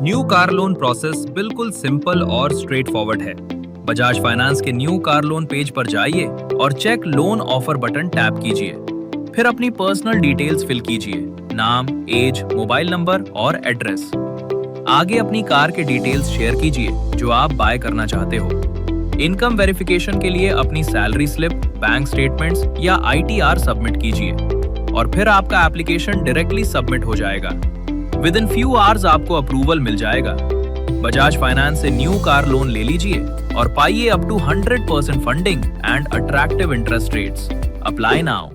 New car loan process बिल्कुल simple और straightforward है। बजाज फाइनेंस के न्यू कार लोन पेज पर जाइए और check loan offer button tap कीजिए। फिर अपनी पर्सनल डिटेल्स फिल कीजिए, नाम, एज, मोबाइल नंबर और एड्रेस। आगे अपनी कार के डिटेल्स शेयर कीजिए जो आप बाय करना चाहते हो। इनकम वेरिफिकेशन के लिए अपनी सैलरी स्लिप, बैंक स्टेटमेंट्स या आईटीआर सबमिट कीजिए और फिर आपका एप्लीकेशन डायरेक्टली सबमिट हो जाएगा। विद इन फ्यू आवर्स आपको अप्रूवल मिल जाएगा। बजाज फाइनेंस से न्यू कार लोन ले लीजिए और पाइए up to 100% funding and attractive interest rates. Apply now.